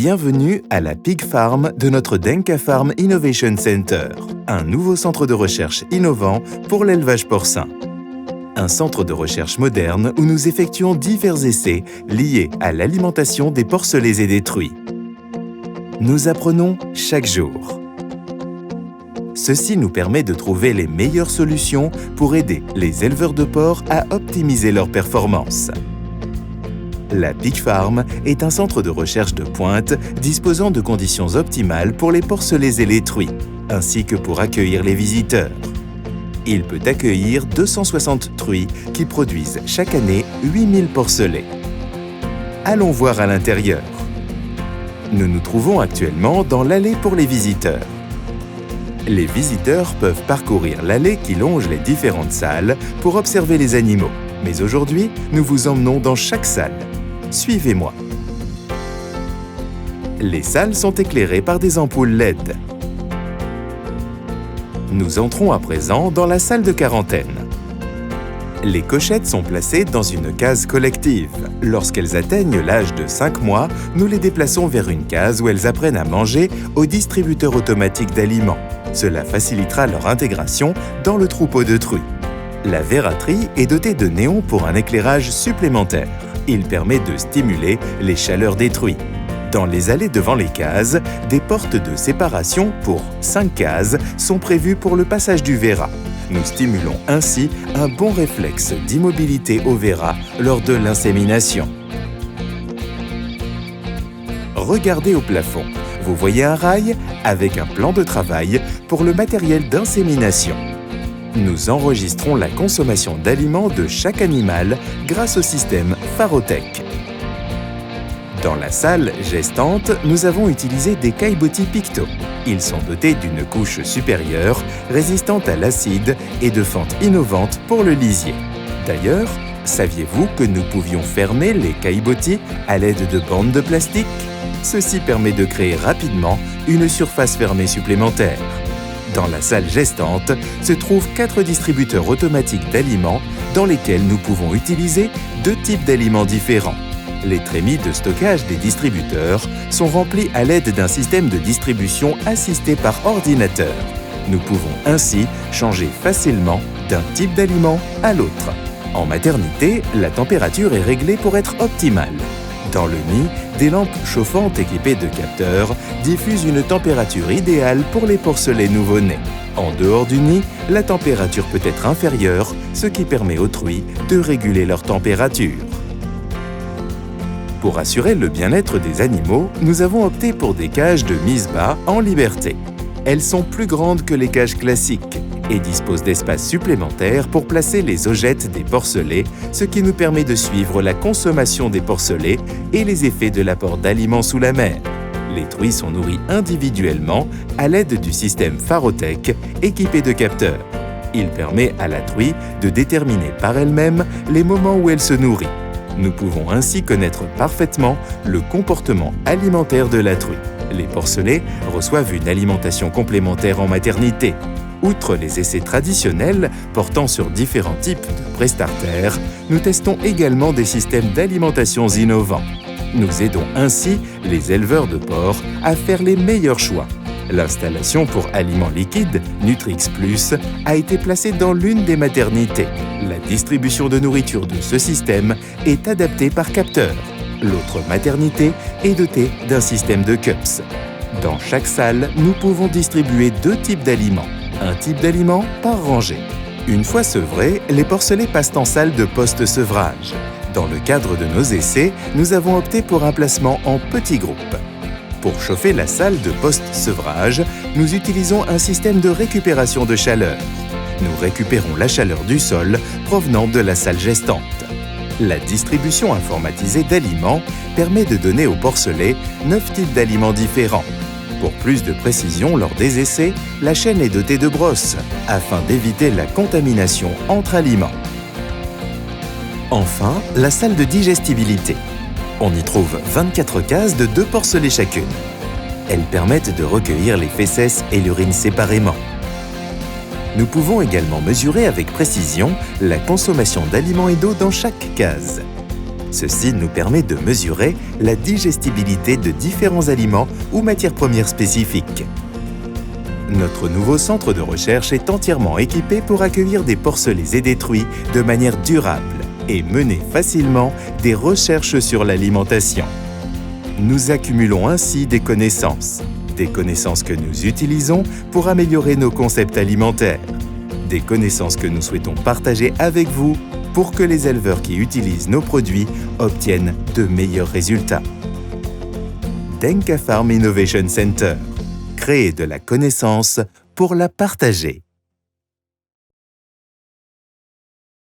Bienvenue à la Pig Farm de notre Denka Farm Innovation Center, un nouveau centre de recherche innovant pour l'élevage porcin. Un centre de recherche moderne où nous effectuons divers essais liés à l'alimentation des porcelets et des truies. Nous apprenons chaque jour. Ceci nous permet de trouver les meilleures solutions pour aider les éleveurs de porcs à optimiser leurs performances. La Pig Farm est un centre de recherche de pointe disposant de conditions optimales pour les porcelets et les truies, ainsi que pour accueillir les visiteurs. Il peut accueillir 260 truies qui produisent chaque année 8000 porcelets. Allons voir à l'intérieur. Nous nous trouvons actuellement dans l'allée pour les visiteurs. Les visiteurs peuvent parcourir l'allée qui longe les différentes salles pour observer les animaux. Mais aujourd'hui, nous vous emmenons dans chaque salle. Suivez-moi. Les salles sont éclairées par des ampoules LED. Nous entrons à présent dans la salle de quarantaine. Les cochettes sont placées dans une case collective. Lorsqu'elles atteignent l'âge de 5 mois, nous les déplaçons vers une case où elles apprennent à manger au distributeur automatique d'aliments. Cela facilitera leur intégration dans le troupeau de truies. La verraterie est dotée de néons pour un éclairage supplémentaire. Il permet de stimuler les chaleurs des truies. Dans les allées devant les cases, des portes de séparation pour 5 cases sont prévues pour le passage du verra. Nous stimulons ainsi un bon réflexe d'immobilité au verra lors de l'insémination. Regardez au plafond. Vous voyez un rail avec un plan de travail pour le matériel d'insémination. Nous enregistrons la consommation d'aliments de chaque animal grâce au système Pharotech. Dans la salle gestante, nous avons utilisé des caillebotis Picto. Ils sont dotés d'une couche supérieure résistante à l'acide et de fentes innovantes pour le lisier. D'ailleurs, saviez-vous que nous pouvions fermer les caillebotis à l'aide de bandes de plastique? Ceci permet de créer rapidement une surface fermée supplémentaire. Dans la salle gestante se trouvent 4 distributeurs automatiques d'aliments dans lesquels nous pouvons utiliser 2 types d'aliments différents. Les trémies de stockage des distributeurs sont remplies à l'aide d'un système de distribution assisté par ordinateur. Nous pouvons ainsi changer facilement d'un type d'aliment à l'autre. En maternité, la température est réglée pour être optimale. Dans le nid, des lampes chauffantes équipées de capteurs diffusent une température idéale pour les porcelets nouveau-nés. En dehors du nid, la température peut être inférieure, ce qui permet aux truies de réguler leur température. Pour assurer le bien-être des animaux, nous avons opté pour des cages de mise bas en liberté. Elles sont plus grandes que les cages classiques et disposent d'espace supplémentaires pour placer les augettes des porcelets, ce qui nous permet de suivre la consommation des porcelets et les effets de l'apport d'aliments sous la mer. Les truies sont nourries individuellement à l'aide du système Pharotech équipé de capteurs. Il permet à la truie de déterminer par elle-même les moments où elle se nourrit. Nous pouvons ainsi connaître parfaitement le comportement alimentaire de la truie. Les porcelets reçoivent une alimentation complémentaire en maternité. Outre les essais traditionnels portant sur différents types de pré-starters, nous testons également des systèmes d'alimentation innovants. Nous aidons ainsi les éleveurs de porcs à faire les meilleurs choix. L'installation pour aliments liquides, Nutrix Plus, a été placée dans l'une des maternités. La distribution de nourriture de ce système est adaptée par capteur. L'autre maternité est dotée d'un système de cups. Dans chaque salle, nous pouvons distribuer 2 types d'aliments. Un type d'aliment par rangée. Une fois sevrés, les porcelets passent en salle de post-sevrage. Dans le cadre de nos essais, nous avons opté pour un placement en petits groupes. Pour chauffer la salle de post-sevrage, nous utilisons un système de récupération de chaleur. Nous récupérons la chaleur du sol provenant de la salle gestante. La distribution informatisée d'aliments permet de donner aux porcelets 9 types d'aliments différents. Pour plus de précision lors des essais, la chaîne est dotée de brosses afin d'éviter la contamination entre aliments. Enfin, la salle de digestibilité. On y trouve 24 cases de 2 porcelets chacune. Elles permettent de recueillir les fécesses et l'urine séparément. Nous pouvons également mesurer avec précision la consommation d'aliments et d'eau dans chaque case. Ceci nous permet de mesurer la digestibilité de différents aliments ou matières premières spécifiques. Notre nouveau centre de recherche est entièrement équipé pour accueillir des porcelets et des truies de manière durable et mener facilement des recherches sur l'alimentation. Nous accumulons ainsi des connaissances que nous utilisons pour améliorer nos concepts alimentaires, des connaissances que nous souhaitons partager avec vous pour que les éleveurs qui utilisent nos produits obtiennent de meilleurs résultats. Denka Farm Innovation Center. Créer de la connaissance pour la partager.